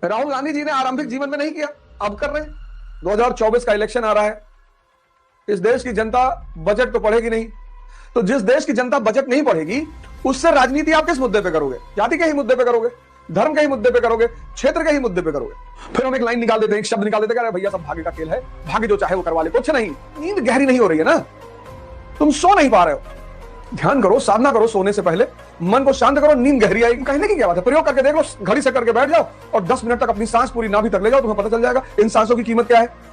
राहुल गांधी जी ने आरंभिक जीवन में नहीं किया, अब कर रहे हैं। 2024 का इलेक्शन आ रहा है, इस देश की जनता बजट तो पढ़ेगी नहीं, तो जिस देश की जनता बजट नहीं पढ़ेगी उससे राजनीति आप किस मुद्दे पे करोगे? जाति के ही मुद्दे पे करोगे, धर्म के ही मुद्दे पे करोगे, क्षेत्र के ही मुद्दे पे करोगे। फिर हम एक लाइन निकाल देते हैं, एक शब्द निकाल देते हैं, भैया सब भाग्य का खेल है, भाग्य जो चाहे वो करवा ले। कुछ नहीं, नींद गहरी नहीं हो रही है ना, तुम सो नहीं पा रहे हो। ध्यान करो, साधना करो, सोने से पहले मन को शांत करो, नींद गहरी आएगी। कहने की क्या बात है, प्रयोग करके देख लो, घड़ी से करके बैठ जाओ और 10 मिनट तक अपनी सांस पूरी नाभि तक ले जाओ, तुम्हें पता चल जाएगा इन सांसों की कीमत क्या है।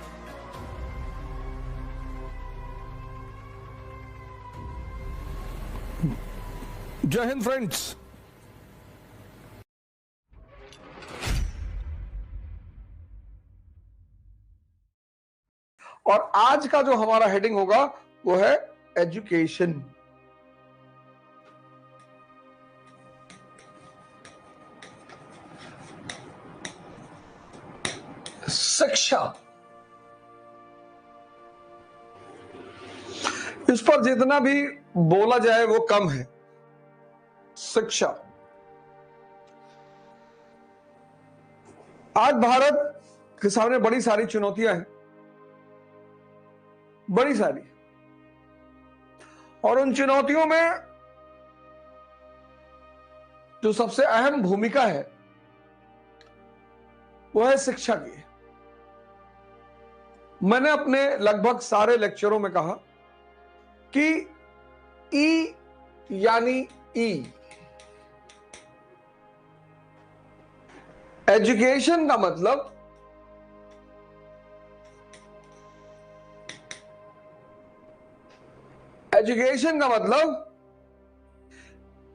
जय हिंद फ्रेंड्स। और आज का जो हमारा हेडिंग होगा वो है एजुकेशन। शिक्षा, इस पर जितना भी बोला जाए वो कम है। शिक्षा, आज भारत के सामने बड़ी सारी चुनौतियां हैं, बड़ी सारी, और उन चुनौतियों में जो सबसे अहम भूमिका है वो है शिक्षा की। मैंने अपने लगभग सारे लेक्चरों में कहा कि ई यानी ई, एजुकेशन का मतलब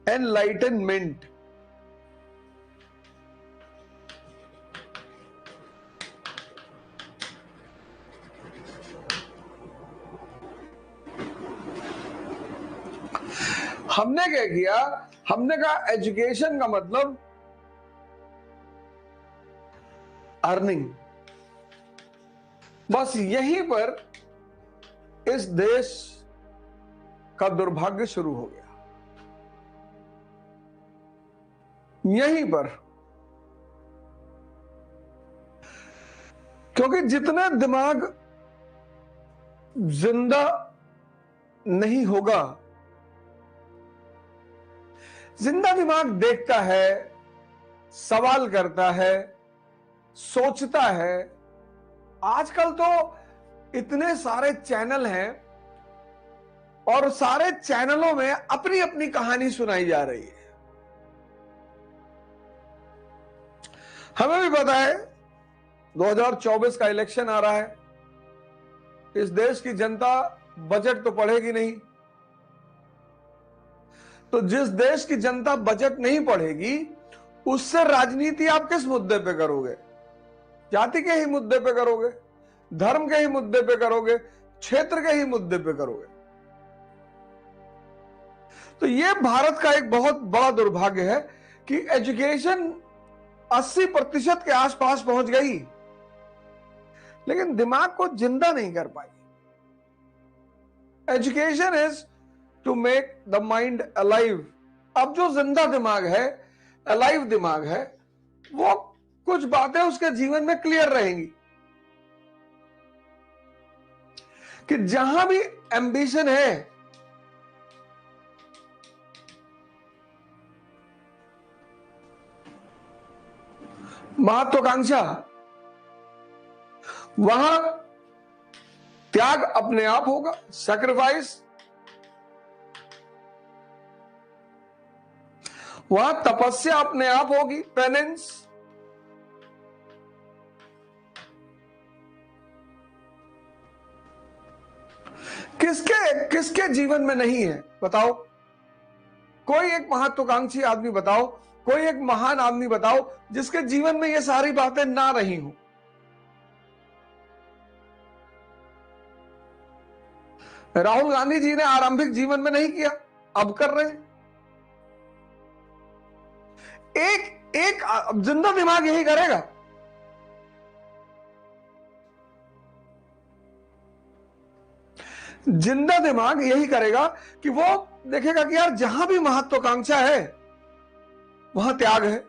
एनलाइटनमेंट। हमने क्या किया, हमने कहा एजुकेशन का मतलब अर्निंग। बस यहीं पर इस देश का दुर्भाग्य शुरू हो गया, यहीं पर। क्योंकि जितना दिमाग जिंदा नहीं होगा, जिंदा दिमाग देखता है, सवाल करता है, सोचता है। आजकल तो इतने सारे चैनल हैं और सारे चैनलों में अपनी अपनी कहानी सुनाई जा रही है। हमें भी पता है 2024 का इलेक्शन आ रहा है, इस देश की जनता बजट तो पढ़ेगी नहीं, तो जिस देश की जनता बजट नहीं पढ़ेगी उससे राजनीति आप किस मुद्दे पे करोगे? जाति के ही मुद्दे पे करोगे, धर्म के ही मुद्दे पे करोगे, क्षेत्र के ही मुद्दे पे करोगे। तो यह भारत का एक बहुत बड़ा दुर्भाग्य है कि एजुकेशन 80% के आसपास पहुंच गई, लेकिन दिमाग को जिंदा नहीं कर पाई। Education is to make the mind alive. अब जो जिंदा दिमाग है, अलाइव दिमाग है, वो कुछ बातें उसके जीवन में क्लियर रहेंगी कि जहां भी एम्बिशन है, महत्वाकांक्षा, वहां त्याग अपने आप होगा, सैक्रिफाइस। वहां तपस्या अपने आप होगी, पेनेंस। किसके जीवन में नहीं है बताओ? कोई एक महत्वाकांक्षी आदमी बताओ, कोई एक महान आदमी बताओ जिसके जीवन में ये सारी बातें ना रही हो। राहुल गांधी जी ने आरंभिक जीवन में नहीं किया, अब कर रहे हैं। एक जिंदा दिमाग यही करेगा। जिंदा दिमाग यही करेगा कि वो देखेगा कि यार जहां भी महत्वाकांक्षा है वहां त्याग है,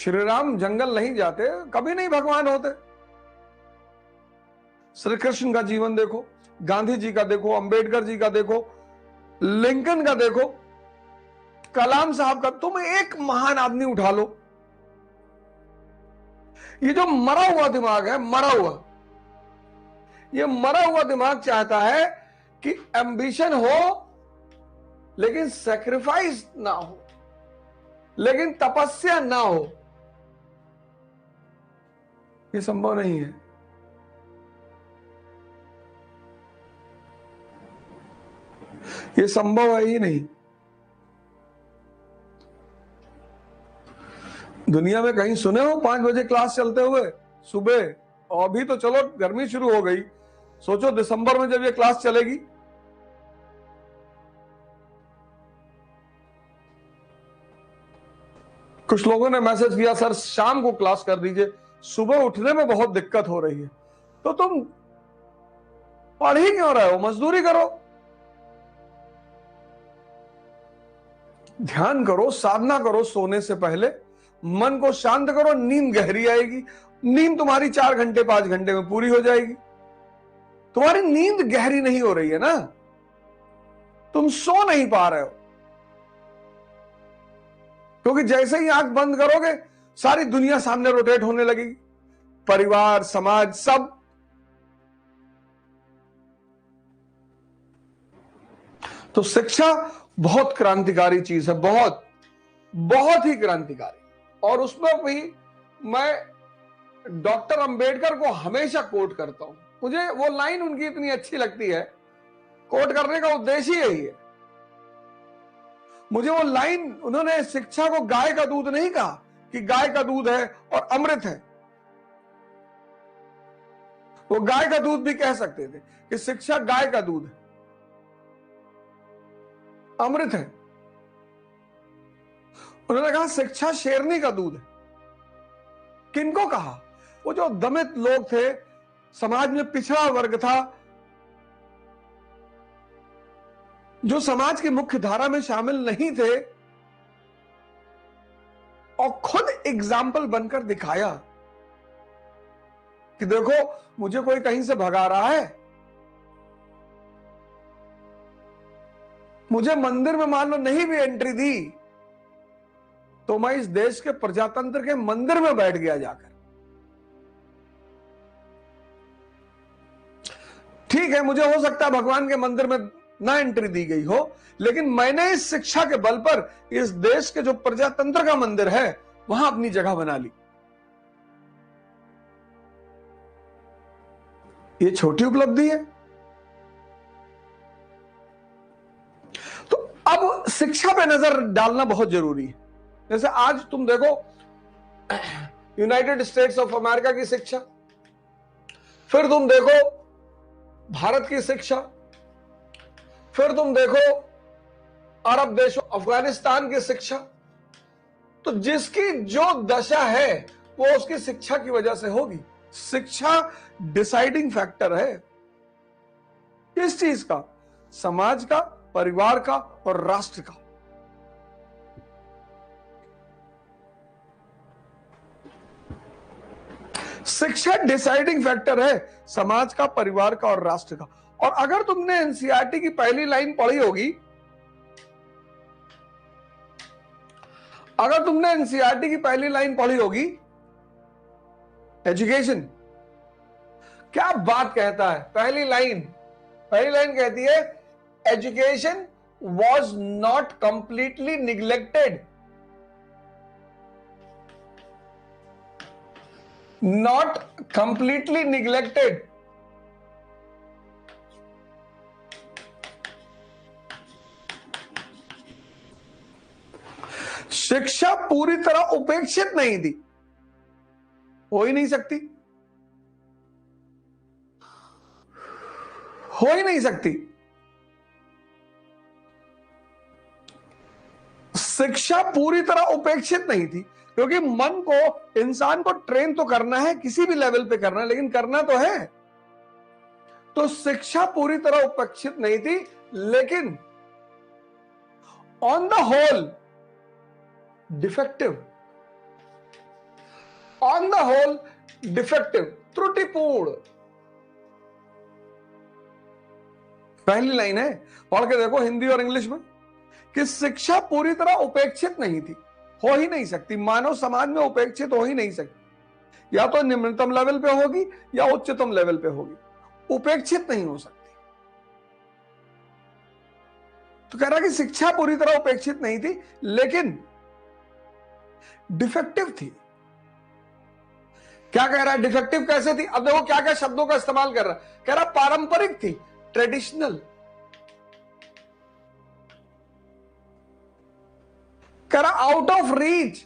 श्री राम जंगल नहीं जाते, कभी नहीं भगवान होते। श्री कृष्ण का जीवन देखो, गांधी जी का देखो, अंबेडकर जी का देखो, लिंकन का देखो, कलाम साहब का, तुम एक महान आदमी उठा लो। ये जो मरा हुआ दिमाग है, मरा हुआ, ये मरा हुआ दिमाग चाहता है कि एम्बिशन हो लेकिन सैक्रिफाइस ना हो, लेकिन तपस्या ना हो। ये संभव नहीं है। ये संभव है ही नहीं। दुनिया में कहीं सुने हो 5 बजे क्लास चलते हुए सुबह? और अभी तो चलो गर्मी शुरू हो गई, सोचो दिसंबर में जब ये क्लास चलेगी। कुछ लोगों ने मैसेज किया, सर शाम को क्लास कर दीजिए, सुबह उठने में बहुत दिक्कत हो रही है। तो तुम पढ़ ही क्यों रहे हो? मजदूरी करो, ध्यान करो, साधना करो, सोने से पहले मन को शांत करो, नींद गहरी आएगी। नींद तुम्हारी 4 घंटे 5 घंटे में पूरी हो जाएगी। तुम्हारी नींद गहरी नहीं हो रही है ना, तुम सो नहीं पा रहे हो, क्योंकि जैसे ही आंख बंद करोगे सारी दुनिया सामने रोटेट होने लगेगी, परिवार, समाज, सब। तो शिक्षा बहुत क्रांतिकारी चीज है, बहुत बहुत ही क्रांतिकारी। और उसमें भी मैं डॉक्टर अंबेडकर को हमेशा कोट करता हूं। मुझे वो लाइन उनकी इतनी अच्छी लगती है, कोट करने का उद्देश्य ही यही है। मुझे वो लाइन, उन्होंने शिक्षा को गाय का दूध नहीं कहा कि गाय का दूध है और अमृत है। वो गाय का दूध भी कह सकते थे कि शिक्षा गाय का दूध है, अमृत है। उन्होंने कहा शिक्षा शेरनी का दूध है। किनको कहा? वो जो दमित लोग थे, समाज में पिछड़ा वर्ग था, जो समाज की मुख्य धारा में शामिल नहीं थे, और खुद एग्जाम्पल बनकर दिखाया कि देखो मुझे कोई कहीं से भगा रहा है, मुझे मंदिर में मान लो नहीं भी एंट्री दी तो मैं इस देश के प्रजातंत्र के मंदिर में बैठ गया जाकर। ठीक है, मुझे हो सकता है भगवान के मंदिर में ना एंट्री दी गई हो, लेकिन मैंने इस शिक्षा के बल पर इस देश के जो प्रजातंत्र का मंदिर है वहां अपनी जगह बना ली। ये छोटी उपलब्धि है। तो अब शिक्षा पे नजर डालना बहुत जरूरी है। जैसे आज तुम देखो यूनाइटेड स्टेट्स ऑफ अमेरिका की शिक्षा, फिर तुम देखो भारत की शिक्षा, फिर तुम देखो अरब देशों, अफगानिस्तान की शिक्षा। तो जिसकी जो दशा है वो उसकी शिक्षा की वजह से होगी। शिक्षा डिसाइडिंग फैक्टर है किस चीज का? समाज का, परिवार का और राष्ट्र का। शिक्षा डिसाइडिंग फैक्टर है समाज का, परिवार का और राष्ट्र का। और अगर तुमने एनसीईआरटी की पहली लाइन पढ़ी होगी, अगर तुमने एनसीईआरटी की पहली लाइन पढ़ी होगी, एजुकेशन क्या बात कहता है? पहली लाइन कहती है education was not completely neglected, not completely neglected. शिक्षा पूरी तरह उपेक्षित नहीं थी, हो ही नहीं सकती, हो ही नहीं सकती। शिक्षा पूरी तरह उपेक्षित नहीं थी, क्योंकि मन को, इंसान को ट्रेन तो करना है, किसी भी लेवल पे करना है, लेकिन करना तो है। तो शिक्षा पूरी तरह उपेक्षित नहीं थी, लेकिन on the whole defective. On the whole defective, त्रुटिपूर्ण। पहली लाइन है, पढ़ के देखो हिंदी और इंग्लिश में, कि शिक्षा पूरी तरह उपेक्षित नहीं थी, हो ही नहीं सकती, मानव समाज में उपेक्षित हो ही नहीं सकती, या तो निम्नतम लेवल पे होगी या उच्चतम लेवल पे होगी, उपेक्षित नहीं हो सकती। तो कह रहा कि शिक्षा पूरी तरह उपेक्षित नहीं थी, लेकिन डिफेक्टिव थी। क्या कह रहा है, डिफेक्टिव कैसे थी? अब देखो क्या क्या शब्दों का इस्तेमाल कर रहा है। कह रहा पारंपरिक थी, ट्रेडिशनल। कह रहा आउट ऑफ रीच,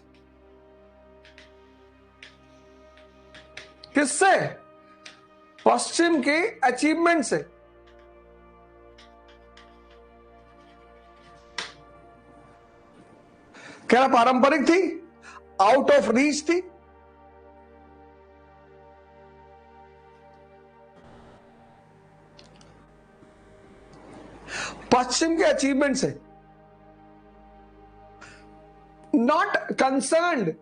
किससे? पश्चिम के अचीवमेंट से। कह रहा पारंपरिक थी, आउट ऑफ रीच थी, पश्चिम के अचीवमेंट से, not concerned,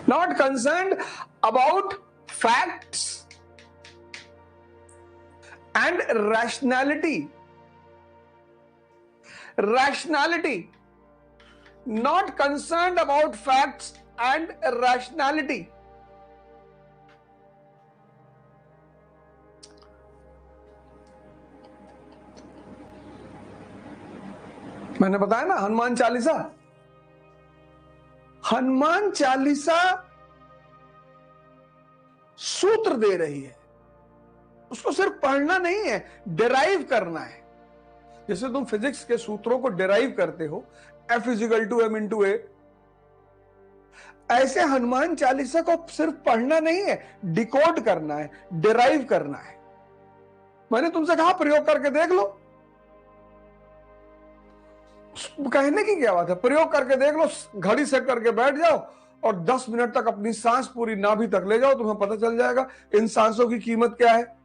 not concerned about facts and rationality, not concerned about facts and rationality. मैंने बताया ना, हनुमान चालीसा, हनुमान चालीसा सूत्र दे रही है, उसको सिर्फ पढ़ना नहीं है, डिराइव करना है। जैसे तुम फिजिक्स के सूत्रों को डिराइव करते हो, F = m × a, ऐसे हनुमान चालीसा को सिर्फ पढ़ना नहीं है, डिकोड करना है, डिराइव करना है। मैंने तुमसे कहा प्रयोग करके देख लो, कहने की क्या बात है, प्रयोग करके देख लो, घड़ी सेट करके बैठ जाओ और 10 मिनट तक अपनी सांस पूरी नाभि तक ले जाओ, तुम्हें पता चल जाएगा इन सांसों की कीमत क्या है।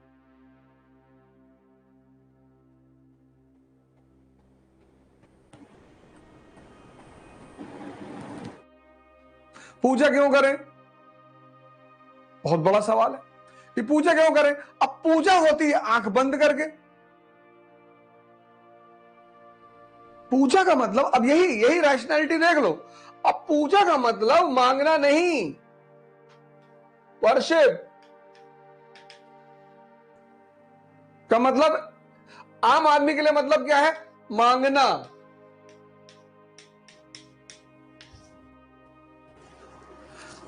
पूजा क्यों करें? बहुत बड़ा सवाल है कि पूजा क्यों करें। अब पूजा होती है आंख बंद करके। पूजा का मतलब, अब यही रैशनैलिटी देख लो, अब पूजा का मतलब मांगना नहीं, वर्शिप का मतलब, आम आदमी के लिए मतलब क्या है? मांगना।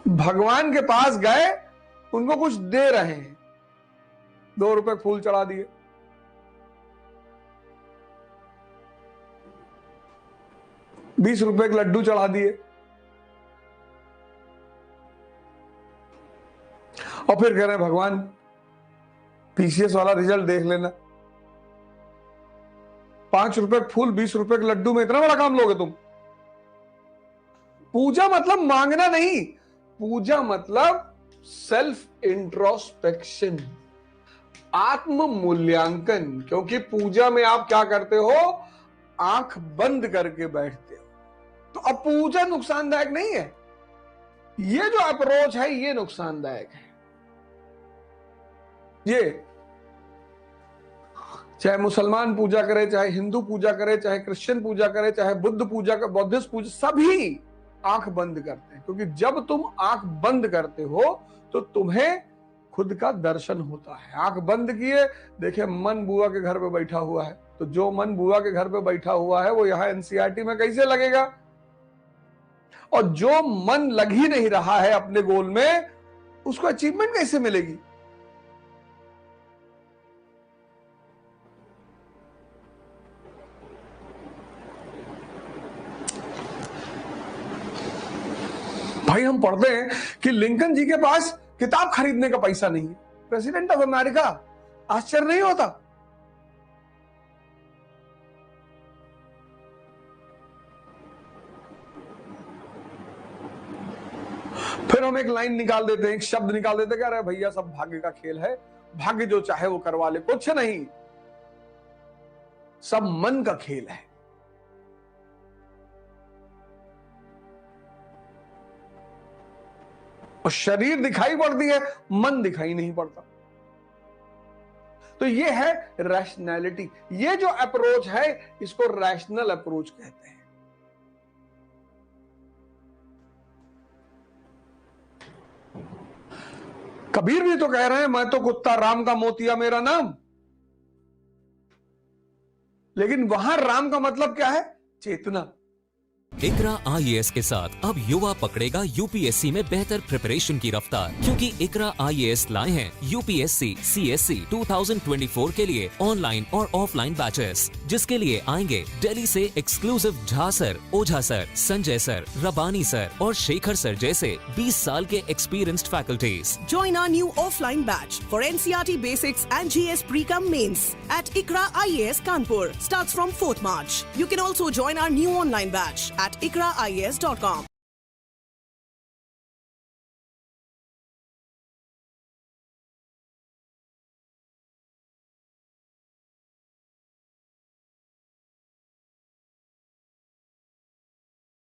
भगवान के पास गए, उनको कुछ दे रहे हैं, 2 रुपए फूल चढ़ा दिए, ₹20 के लड्डू चढ़ा दिए, और फिर कह रहे हैं भगवान पीसीएस वाला रिजल्ट देख लेना। ₹5 फूल, ₹20 के लड्डू में इतना बड़ा काम लोगे तुम? पूजा मतलब मांगना नहीं, पूजा मतलब सेल्फ इंट्रोस्पेक्शन, आत्म मूल्यांकन। क्योंकि पूजा में आप क्या करते हो? आंख बंद करके बैठते हो। तो अब पूजा नुकसानदायक नहीं है, ये जो अप्रोच है ये नुकसानदायक है। ये चाहे मुसलमान पूजा करे, चाहे हिंदू पूजा करे, चाहे क्रिश्चियन पूजा करे, चाहे बुद्ध पूजा का, बौद्धिस्ट पूजा, सभी आंख बंद करते हैं। क्योंकि जब तुम आंख बंद करते हो तो तुम्हें खुद का दर्शन होता है। आंख बंद किए, देखिए मन बुआ के घर पे बैठा हुआ है, तो जो मन बुआ के घर पे बैठा हुआ है वो यहां एनसीईआरटी में कैसे लगेगा? और जो मन लग ही नहीं रहा है अपने गोल में, उसको अचीवमेंट कैसे मिलेगी? भाई हम पढ़ते हैं कि लिंकन जी के पास किताब खरीदने का पैसा नहीं है, प्रेसिडेंट ऑफ अमेरिका। आश्चर्य नहीं होता? फिर हम एक लाइन निकाल देते हैं, एक शब्द निकाल देते हैं, कह रहे भैया सब भाग्य का खेल है, भाग्य जो चाहे वो करवा ले, कुछ नहीं। सब मन का खेल है। और शरीर दिखाई पड़ती है, मन दिखाई नहीं पड़ता। तो ये है रैशनैलिटी। ये जो अप्रोच है इसको रैशनल अप्रोच कहते हैं। कबीर भी तो कह रहे हैं, मैं तो कुत्ता राम का मोतिया मेरा नाम। लेकिन वहां राम का मतलब क्या है? चेतना। इकरा आईएएस के साथ अब युवा पकड़ेगा यूपीएससी में बेहतर प्रिपरेशन की रफ्तार, क्योंकि इकरा आईएएस लाए हैं यूपीएससी सीएससी 2024 के लिए ऑनलाइन और ऑफलाइन बैचेस, जिसके लिए आएंगे दिल्ली से एक्सक्लूसिव झा सर, ओझा सर, संजय सर, रबानी सर और शेखर सर जैसे 20 साल के experienced faculties. Join our new offline batch for NCERT Basics and GS Pre-Com Mains at ICRA IAS Kanpur. Starts from 4th March. You can also join our new online batch at ikraias.com.